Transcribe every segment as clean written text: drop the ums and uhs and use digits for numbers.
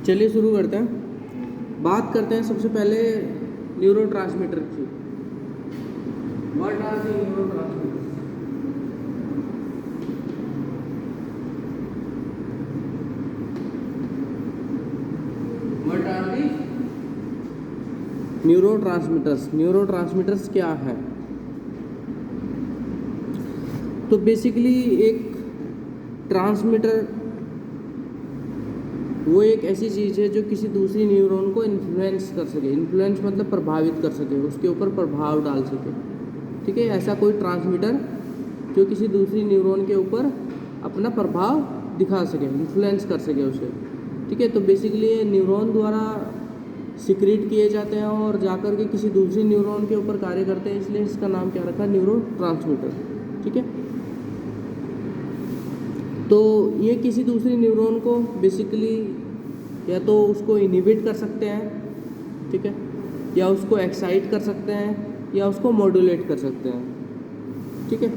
चलिए शुरू करते हैं। बात करते हैं सबसे पहले न्यूरोट्रांसमीटर की। What are the neurotransmitters? What are the neurotransmitters? Neurotransmitters क्या है? तो बेसिकली एक ट्रांसमीटर वो एक ऐसी चीज़ है जो किसी दूसरी न्यूरॉन को इन्फ्लुएंस कर सके। इन्फ्लुएंस मतलब प्रभावित कर सके, उसके ऊपर प्रभाव डाल सके। ठीक है, ऐसा कोई ट्रांसमीटर जो किसी दूसरी न्यूरॉन के ऊपर अपना प्रभाव दिखा सके, इन्फ्लुएंस कर सके उसे। ठीक है, तो बेसिकली ये न्यूरॉन द्वारा सिक्रीट किए जाते हैं और जाकर के किसी दूसरी न्यूरॉन के ऊपर कार्य करते हैं, इसलिए इसका नाम क्या रखा, न्यूरोट्रांसमीटर। ठीक है, तो ये किसी दूसरी न्यूरॉन को बेसिकली या तो उसको इनहिबिट कर सकते हैं, ठीक है, या उसको एक्साइट कर सकते हैं, या उसको मॉड्यूलेट कर सकते हैं। ठीक है,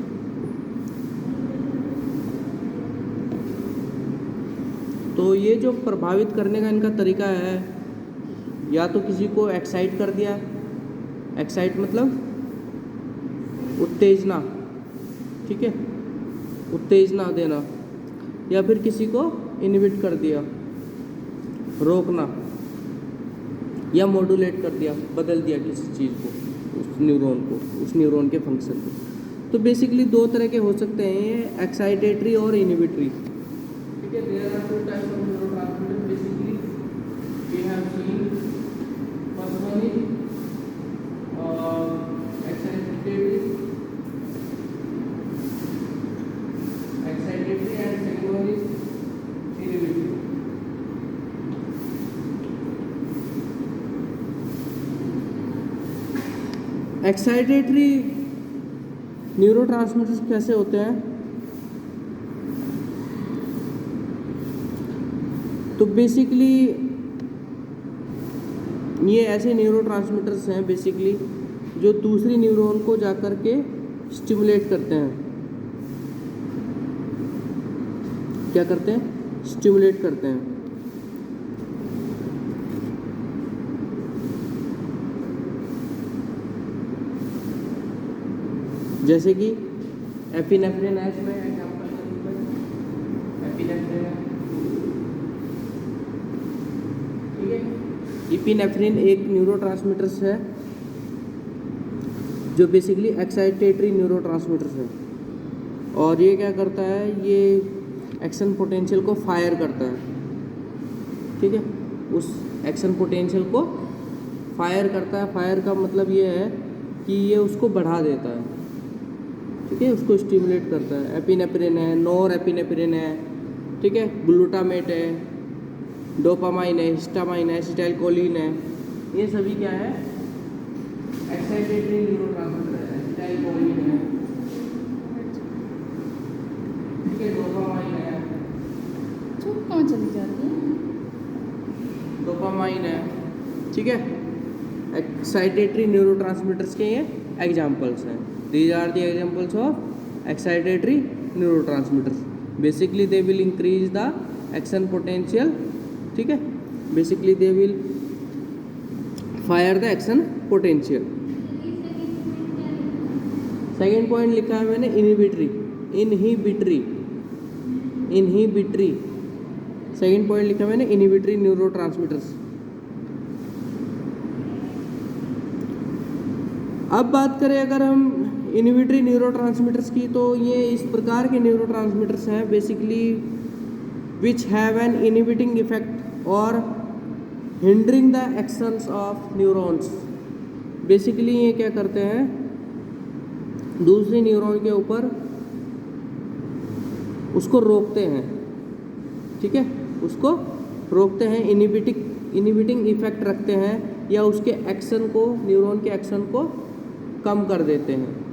तो ये जो प्रभावित करने का इनका तरीका है, या तो किसी को एक्साइट कर दिया, एक्साइट मतलब उत्तेजना, ठीक है, उत्तेजना देना, या फिर किसी को इनहिबिट कर दिया, रोकना, या मॉड्यूलेट कर दिया, बदल दिया किसी चीज़ को, उस न्यूरॉन को, उस न्यूरॉन के फंक्शन को। तो बेसिकली दो तरह के हो सकते हैं ये, एक्साइटेटरी और इनहिबिटरी। ठीक है, there are two types of neurotransmitter basically we have seen. First one is excitatory and second one is inhibitory. Excitatory neurotransmitters कैसे होते हैं? तो बेसिकली ये ऐसे न्यूरोट्रांसमीटर्स हैं बेसिकली जो दूसरी न्यूरॉन को जाकर के स्टिमुलेट करते हैं। क्या करते हैं? स्टिमुलेट करते हैं। जैसे कि एपिनेफ्रिन है, इसमें एग्जांपल एपिनेफ्रिन है। ठीक है, एपिनेफ्रिन एक न्यूरोट्रांसमीटर्स है जो बेसिकली एक्साइटेटरी न्यूरोट्रांसमीटर्स है, और ये क्या करता है, ये एक्शन पोटेंशियल को फायर करता है। ठीक है, उस एक्शन पोटेंशियल को फायर करता है। फायर का मतलब ये है कि ये उसको बढ़ा देता है। ठीक है, उसको स्टिमुलेट करता है। एपिनेफ्रिन है, नॉर एपिनेफ्रिन है, ठीक है, ग्लूटामेट है, डोपामाइन है, हिस्टामाइन है, एसिटाइलकोलिन है, ये सभी क्या है, एक्साइटेटरी न्यूरोट्रांसमीटर है। एसिटाइलकोलिन है, ठीक है, डोपामाइन है, चुप कहाँ चली जाती है? डोपामाइन है। ठीक है, एक्साइटेटरी न्यूरोट्रांसमीटर्स के ये एग्जाम्पल्स हैं। These are the examples of excitatory neurotransmitters. Basically, they will increase the action potential. ठीक है, basically they will fire the action potential. Second point लिखा है मैंने inhibitory, inhibitory, inhibitory. Second point लिखा है मैंने इनहिबिटरी न्यूरोट्रांसमीटर्स। अब बात करें अगर हम इनहिबिटरी न्यूरोट्रांसमीटर्स की, तो ये इस प्रकार के न्यूरोट्रांसमीटर्स हैं basically which have an inhibiting effect और hindering the actions of neurons. Basically ये क्या करते हैं, दूसरी न्यूरॉन के ऊपर उसको रोकते हैं। ठीक है, उसको रोकते हैं, इनहिबिटिंग इफेक्ट रखते हैं, या उसके एक्शन को, न्यूरॉन के एक्शन को कम कर देते हैं।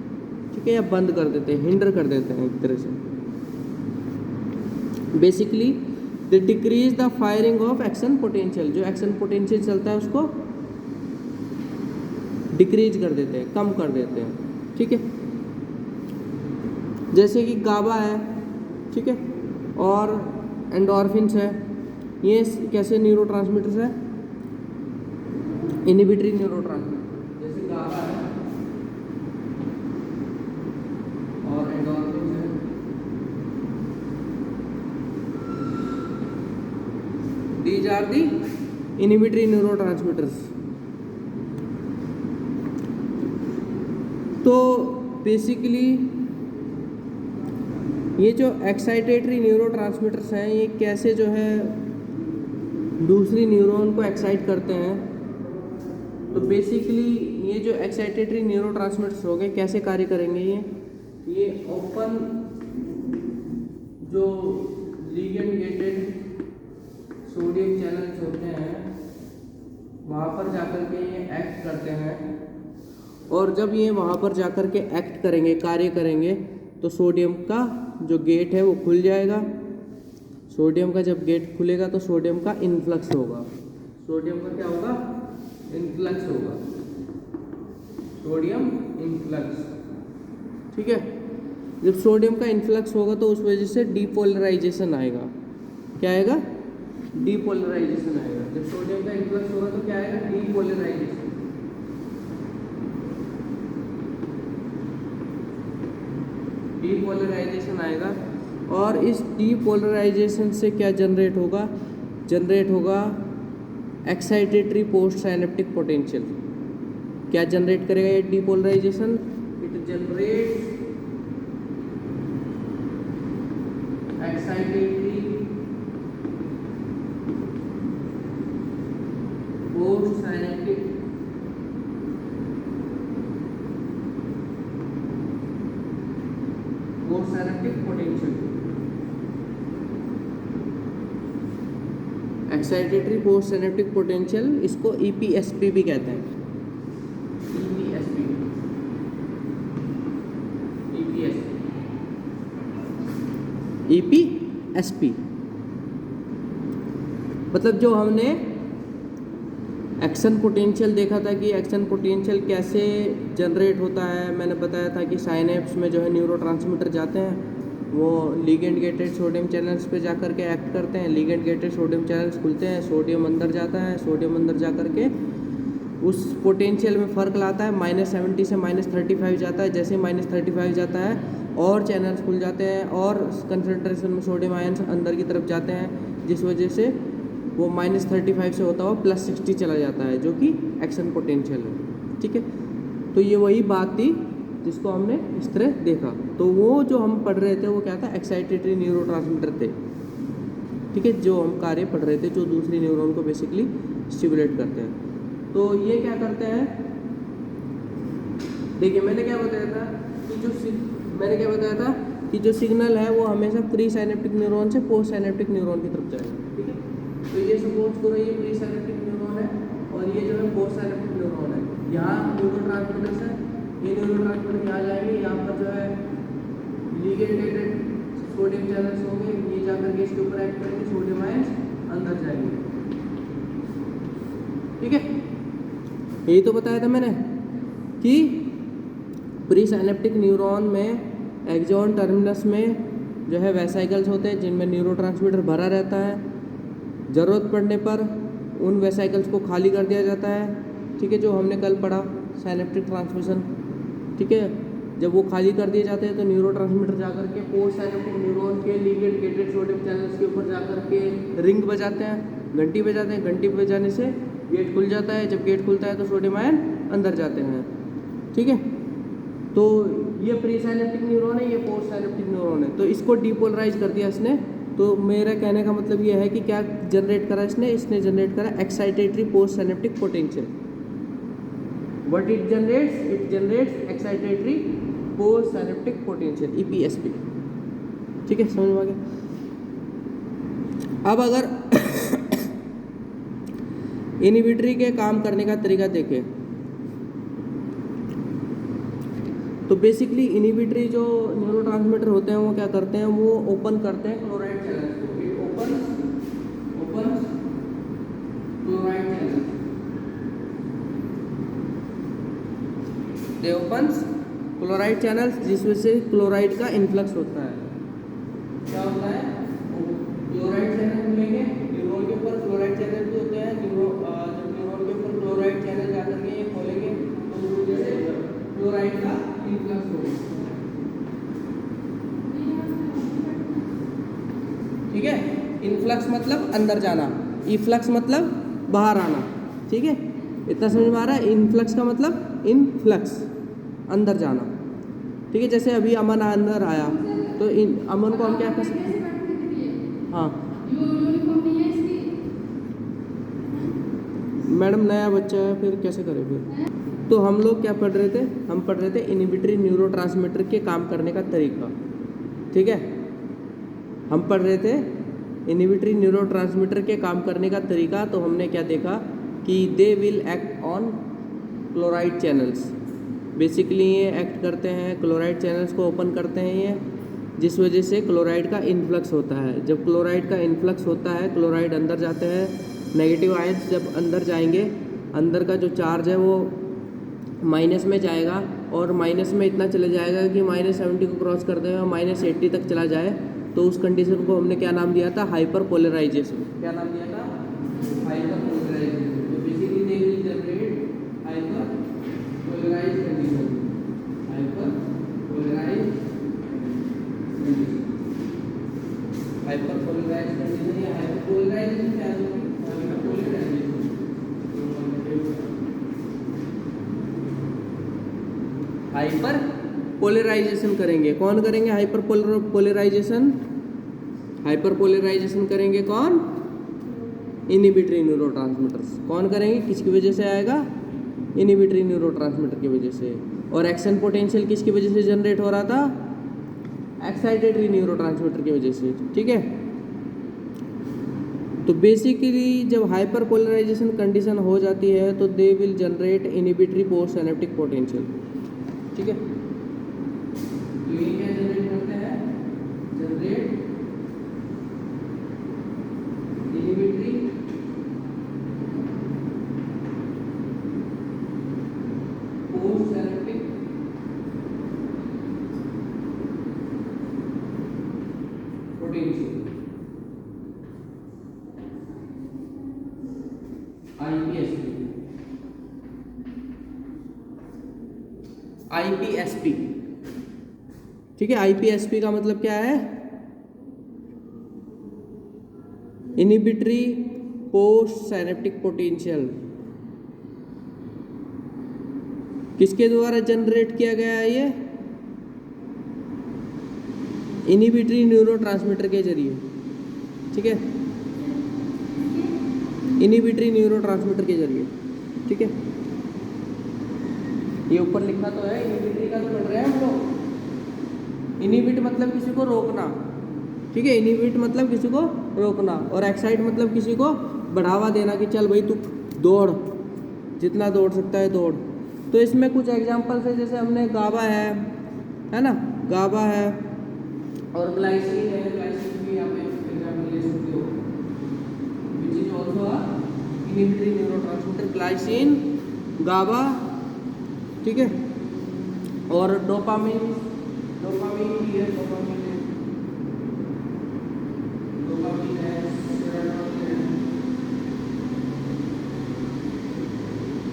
ठीक है, या बंद कर देते हैं, हिंडर कर देते हैं एक तरह से। Basically they decrease the firing of action potential. जो एक्शन पोटेंशियल चलता है उसको डिक्रीज कर देते हैं, कम कर देते हैं। ठीक है, जैसे कि गाबा है, ठीक है, और एंडोर्फिन्स है, ये कैसे न्यूरोट्रांसमीटर्स है? इनहिबिटरी न्यूरोट्रांसमीटर, जैसे गाबा है और एंडोर्फिन है। These are the inhibitory neurotransmitters। तो बेसिकली ये जो एक्साइटेटरी न्यूरोट्रांसमीटर्स हैं ये कैसे जो है दूसरी न्यूरॉन को एक्साइट करते हैं। तो बेसिकली ये जो एक्साइटेटरी न्यूरोट्रांसमीटर्स हो गए कैसे कार्य करेंगे? ये ओपन जो लिगेंड गेटेड सोडियम चैनल्स होते हैं वहाँ पर जाकर के ये एक्ट करते हैं, और जब ये वहाँ पर जाकर के एक्ट करेंगे, कार्य करेंगे, तो सोडियम का जो गेट है वो खुल जाएगा। सोडियम का जब गेट खुलेगा तो सोडियम का इन्फ्लक्स होगा। सोडियम का क्या होगा? इन्फ्लक्स होगा, सोडियम इन्फ्लक्स। ठीक है, जब सोडियम का इन्फ्लक्स होगा तो उस वजह से डीपोलराइजेशन आएगा। क्या आएगा? डीपोलराइजेशन आएगा। जब सोडियम का इन्फ्लक्स होगा तो क्या आएगा? डीपोलराइजेशन। डीपोलराइजेशन आएगा, और इस डीपोलराइजेशन से क्या जनरेट होगा? जनरेट होगा एक्साइटेटरी पोस्ट साइनेप्टिक पोटेंशियल। क्या जनरेट करेगा ये depolarization? It generates excitatory post synaptic potential. Excitatory post synaptic potential, इसको ईपीएसपी भी कहते हैं। ईपीएसपी, ईपीएसपी मतलब जो हमने एक्शन पोटेंशियल देखा था कि एक्शन पोटेंशियल कैसे जनरेट होता है। मैंने बताया था कि साइनेप्स में जो है न्यूरोट्रांसमीटर जाते हैं, वो लिगेंड गेटेड सोडियम चैनल्स पे जाकर के एक्ट करते हैं। लिगेंड गेटेड सोडियम चैनल्स खुलते हैं, सोडियम अंदर जाता है, सोडियम अंदर जा कर के उस पोटेंशियल में फ़र्क लाता है। -70 से -35 जाता है। जैसे -35 जाता है और चैनल्स खुल जाते हैं और कंसनट्रेशन में सोडियम आयन्स अंदर की तरफ जाते हैं, जिस वजह से वो -35 से होता हुआ +60 चला जाता है, जो कि एक्शन पोटेंशियल है। ठीक है, तो ये वही बात थी जिसको हमने इस तरह देखा। तो वो जो हम पढ़ रहे थे वो क्या था? एक्साइटेटरी न्यूरोट्रांसमीटर थे। ठीक है, जो हम कार्य पढ़ रहे थे, जो दूसरी न्यूरॉन को बेसिकली स्टिमुलेट करते हैं। तो ये क्या करते हैं? देखिए, मैंने क्या बताया था कि जो सिग्नल है वो हमेशा प्री साइनेप्टिक न्यूरॉन से पोस्ट साइनेप्टिक न्यूरॉन की तरफ जाएगा। ठीक है, तो ये सपोज करो ये प्री साइनेप्टिक न्यूरॉन है और ये जो है पोस्ट साइनेप्टिक न्यूरॉन है। यहाँ न्यूरोट्रांसमीटर्स है, ये न्यूरोट्रांसमीटर यहाँ जाएंगे, यहाँ पर जो है लिगेंड गेटेड सोडियम चैनल्स होंगे, ये जाकर के इसके ऊपर एक्ट करेंगे, सोडियम आयंस अंदर जाएंगे। ठीक है, यही तो बताया था मैंने कि प्री साइनेप्टिक न्यूरॉन में एक्सॉन टर्मिनस में जो है वेसाइकल्स होते हैं जिनमें न्यूरोट्रांसमीटर भरा रहता है। ज़रूरत पड़ने पर उन वेसाइकल्स को खाली कर दिया जाता है। ठीक है, जो हमने कल पढ़ा साइनेप्टिक ट्रांसमिशन। ठीक है, जब वो खाली कर दिए जाते हैं तो न्यूरोट्रांसमीटर जाकर के पोस्ट साइनेप्टिक न्यूरॉन के लिगेंड गेटेड सोडियम चैनल्स के ऊपर जाकर के रिंग बजाते हैं, घंटी बजाते हैं। घंटी बजाने से गेट खुल जाता है। जब गेट खुलता है तो सोडियम आयन अंदर जाते हैं। ठीक है, तो ये प्री साइनेप्टिक न्यूरॉन है, ये पोस्ट साइनेप्टिक न्यूरॉन है। तो इसको डीपोलराइज कर दिया इसने। तो मेरा कहने का मतलब ये है कि क्या जनरेट करा इसने जनरेट करा excitatory post synaptic potential. What it generates excitatory post synaptic potential, EPSP. ठीक है, समझ में आ गया? अब अगर इनहिबिटरी के काम करने का तरीका देखें तो बेसिकली इनहिबिटरी जो न्यूरोट्रांसमीटर होते हैं वो क्या करते हैं? वो ओपन करते हैं क्लोराइड चैनल्स को। It open chloride channels. They opens chloride channels, जिसमें से क्लोराइड का इन्फ्लक्स होता है। क्या होता है? क्लोराइड चैनल खुलेंगे न्यूरॉन के इनफ्लक्स मतलब अंदर जाना, इफ्लक्स मतलब बाहर आना, ठीक है। इतना समझ में आ रहा है। इनफ्लक्स का मतलब इनफ्लक्स अंदर जाना, ठीक है। जैसे अभी अमन अंदर आया तो अमन को हम क्या कर सकते हैं? हाँ मैडम नया बच्चा है फिर कैसे करें फिर? तो हम लोग क्या पढ़ रहे थे? हम पढ़ रहे थे इनहिबिटरी न्यूरोट्रांसमीटर के काम करने का तरीका, ठीक है। हम पढ़ रहे थे इनहिबिटरी न्यूरोट्रांसमीटर के काम करने का तरीका। तो हमने क्या देखा कि they will act on chloride channels. Basically ये एक्ट करते हैं, क्लोराइड चैनल्स को ओपन करते हैं ये, जिस वजह से क्लोराइड का इन्फ्लक्स होता है। जब क्लोराइड का इन्फ्लक्स होता है, क्लोराइड अंदर जाते हैं, नेगेटिव आयंस जब अंदर जाएंगे, अंदर का जो चार्ज है वो माइनस में जाएगा और माइनस में इतना चले जाएगा कि -70 को क्रॉस कर देगा, -80 तक चला जाए। तो उस कंडीशन को हमने क्या नाम दिया था? Hyperpolarization. क्या नाम दिया था? Hyperpolarization. तो basically they will generate hyperpolarize condition, hyperpolarize condition, hyperpolarize condition या हाइपर पोलराइजेशन क्या होगी? Hyper polarisation. हाइपर पोलराइजेशन करेंगे। कौन करेंगे हाइपर पोलराइजेशन? हाइपर पोलराइजेशन करेंगे कौन? Inhibitory neurotransmitters. कौन करेंगे? किसकी वजह से आएगा? इनहिबिटरी न्यूरोट्रांसमीटर की वजह से। और एक्शन पोटेंशियल किसकी वजह से जनरेट हो रहा था? एक्साइटेटरी न्यूरोट्रांसमीटर की वजह से, ठीक है। तो बेसिकली जब हाइपर पोलराइजेशन कंडीशन हो जाती है तो they will generate inhibitory post synaptic potential, ठीक है। तो ये क्या जनरेट करते हैं? Generate inhibitory post synaptic potential, IPSP, ठीक है। आईपीएसपी का मतलब क्या है? Inhibitory post synaptic potential. किसके द्वारा जनरेट किया गया है ये? इनहिबिटरी न्यूरोट्रांसमीटर के जरिए, ठीक है। इनहिबिटरी न्यूरोट्रांसमीटर के जरिए, ठीक है। ये ऊपर लिखा तो है, इनहिबिटरी का तो पढ़ रहे हैं हम लोग। इनहिबिट मतलब किसी को रोकना, ठीक है। इनहिबिट मतलब किसी को रोकना और एक्साइट मतलब किसी को बढ़ावा देना कि चल भाई तू दौड़, जितना दौड़ सकता है दौड़। तो इसमें कुछ एग्जांपल्स है, जैसे हमने गाबा है ना, गाबा है और ग्लाइसिन है। ग्लाइसिन भी आप एग्जांपल ले सकते हो, which is also inhibitory neurotransmitter. Glycine, GABA, ठीक है। और डोपामिन, डोपामिन भी है, डोपामिन है, डोपामिन है,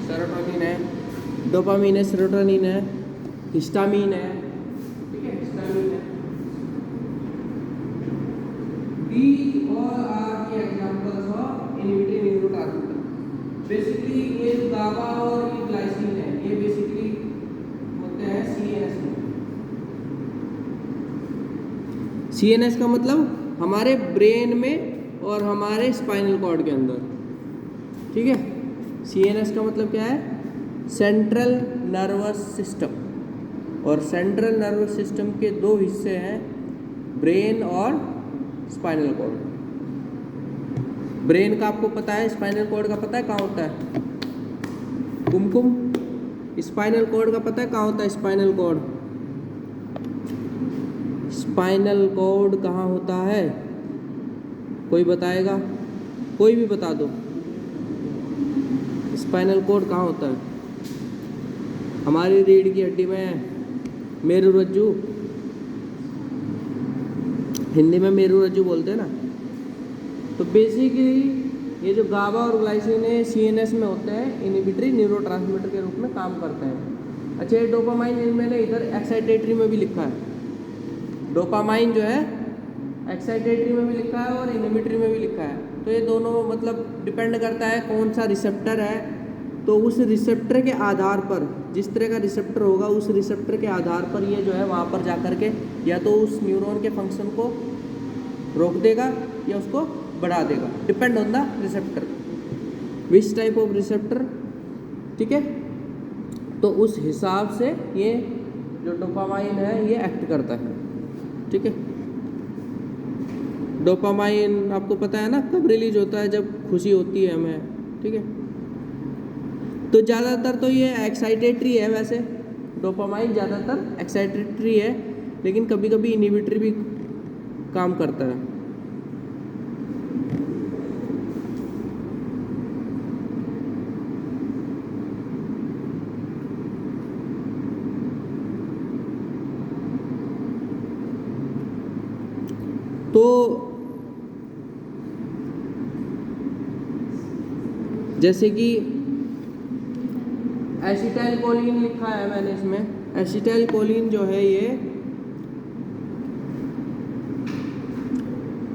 सेरोटोनिन है, डोपामिन है, सेरोटोनिन है, हिस्टामिन है, ठीक है, हिस्टामिन है। These all are the examples of inhibitory neurotransmitter. Basically ये गाबा और ये ग्लाइसिन है, ये बेसिकली होते हैं सीएनएस में। सीएनएस का मतलब हमारे ब्रेन में और हमारे स्पाइनल कॉर्ड के अंदर, ठीक है। सीएनएस का मतलब क्या है? Central nervous system. और सेंट्रल नर्वस सिस्टम के दो हिस्से हैं, ब्रेन और स्पाइनल कॉर्ड। ब्रेन का आपको पता है, स्पाइनल कॉर्ड का पता है कहाँ होता है? कुमकुम। स्पाइनल कॉर्ड का पता है कहाँ होता है? स्पाइनल कॉर्ड, स्पाइनल कॉर्ड कहाँ होता है? कोई बताएगा? कोई भी बता दो, स्पाइनल कॉर्ड कहाँ होता है? हमारी रीढ़ की हड्डी में, मेरुरज्जु, हिंदी में मेरुरज्जु बोलते हैं ना। तो बेसिकली ये जो गाबा और ग्लाइसिन है सीएनएस में होते हैं, इनहिबिटरी न्यूरोट्रांसमीटर के रूप में काम करते हैं। अच्छा, ये डोपामाइन मैंने इधर एक्साइटेटरी में भी लिखा है। डोपामाइन जो है एक्साइटेटरी में भी लिखा है और इनहिबिटरी में भी लिखा है। तो ये दोनों मतलब डिपेंड करता है कौन सा रिसेप्टर है। तो उस रिसेप्टर के आधार पर, जिस तरह का रिसेप्टर होगा उस रिसेप्टर के आधार पर ये जो है वहाँ पर जा कर के या तो उस न्यूरॉन के फंक्शन को रोक देगा या उसको बढ़ा देगा, depend on the receptor, which type of receptor. ठीक है, तो उस हिसाब से ये जो डोपामाइन है ये एक्ट करता है। ठीक है, डोपामाइन आपको पता है ना कब रिलीज होता है, जब खुशी होती है हमें। ठीक है, तो ज़्यादातर तो ये एक्साइटेटरी है, वैसे डोपामाइन ज़्यादातर एक्साइटेटरी है, लेकिन कभी कभी इनहिबिटरी भी काम करता है। तो जैसे कि एसिटाइल कोलिन लिखा है मैंने इसमें। एसिटाइल कोलिन जो है ये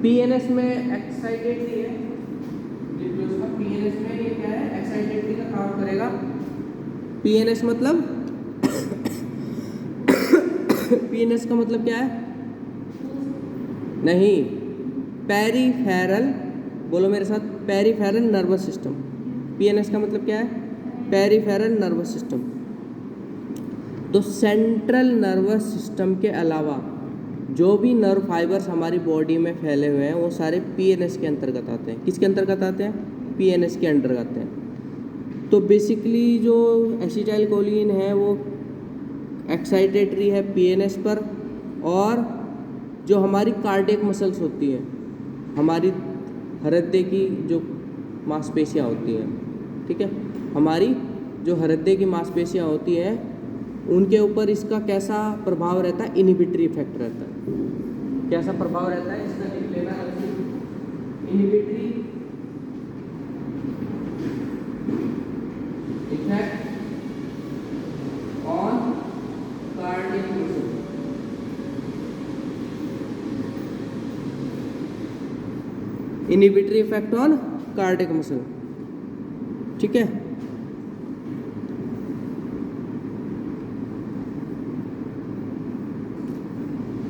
पीएनएस में एक्साइटेटरी है। पीएनएस में ये क्या है, एक्साइटेटरी का काम करेगा। पीएनएस मतलब पीएनएस का मतलब क्या है? नहीं, पेरिफेरल, बोलो मेरे साथ, पेरिफेरल नर्वस सिस्टम। पीएनएस का मतलब क्या है? Peripheral nervous system. तो सेंट्रल नर्वस सिस्टम के अलावा जो भी नर्व फाइबर्स हमारी बॉडी में फैले हुए हैं वो सारे पीएनएस के अंतर्गत आते हैं। किसके अंतर्गत आते हैं? पीएनएस के अंतर्गत आते हैं। तो बेसिकली जो एसिटाइल कोलिन है वो एक्साइटेटरी है पीएनएस पर, और जो हमारी कार्डियक मसल्स होती हैं, हमारी हृदय की जो मांसपेशियाँ होती हैं, ठीक है, हमारी जो हृदय की मांसपेशियाँ होती हैं उनके ऊपर इसका कैसा प्रभाव रहता है? इनहिबिटरी इफेक्ट रहता है। कैसा प्रभाव रहता है इसका लिख लेना, inhibitory effect on cardiac muscle. Inhibitory effect on cardiac muscle. ठीक है,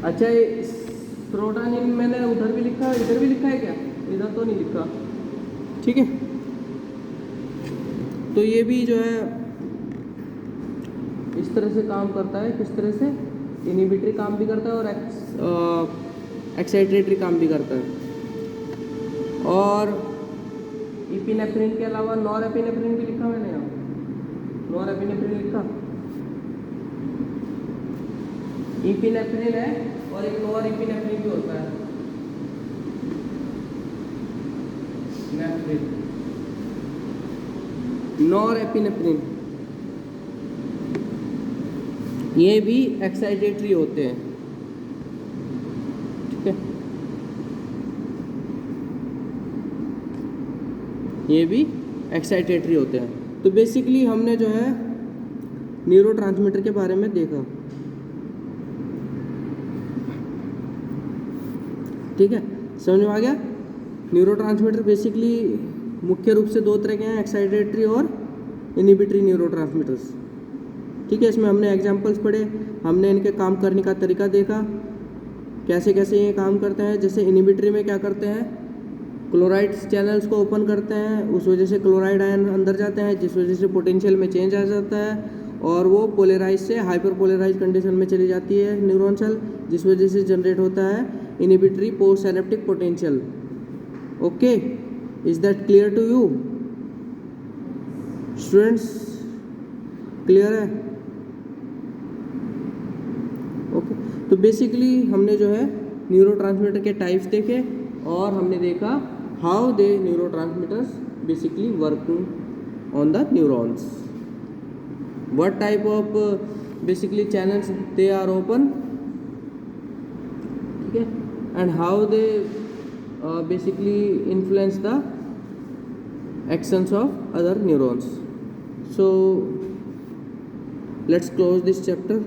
अच्छा ये सेरोटोनिन मैंने उधर भी लिखा है, इधर भी लिखा है क्या? इधर तो नहीं लिखा। ठीक है, तो ये भी जो है इस तरह से काम करता है। किस तरह से? इनहिबिटरी काम भी करता है और एक्साइटेटरी काम भी करता है। और इपिनेफ्रिन के अलावा नॉरएपिनेफ्रिन भी लिखा मैंने यहाँ, नॉरएपिनेफ्रिन लिखा। इपिनेफ्रिन है और एक और इपिनेफ्रिन भी होता है, नेफ्रिन, नॉरएपिनेफ्रिन, ये भी एक्साइटेटरी होते हैं। ठीक है, ये भी एक्साइटेटरी होते हैं। तो बेसिकली हमने जो है न्यूरोट्रांसमीटर के बारे में देखा। ठीक है, समझ में आ गया? न्यूरोट्रांसमीटर बेसिकली मुख्य रूप से दो तरह के हैं, एक्साइटेटरी और इनहिबिटरी न्यूरोट्रांसमीटर्स। ठीक है, इसमें हमने एग्जांपल्स पढ़े, हमने इनके काम करने का तरीका देखा, कैसे कैसे ये काम करते हैं। जैसे इनहिबिटरी में क्या करते हैं, क्लोराइड चैनल्स को ओपन करते हैं, उस वजह से क्लोराइड आयन अंदर जाते हैं, जिस वजह से पोटेंशियल में चेंज आ जाता है और वो पोलराइज से हाइपर पोलराइज कंडीशन में चली जाती है न्यूरॉन सेल, जिस वजह से जनरेट होता है inhibitory post synaptic potential. Okay, is that clear to you students? Clear है? ओके, तो बेसिकली हमने जो है न्यूरोट्रांसमीटर के टाइप्स देखे और हमने देखा how they neurotransmitters basically working on the neurons, what type of basically channels they are open, okay, and how they basically influence the actions of other neurons. So let's close this chapter.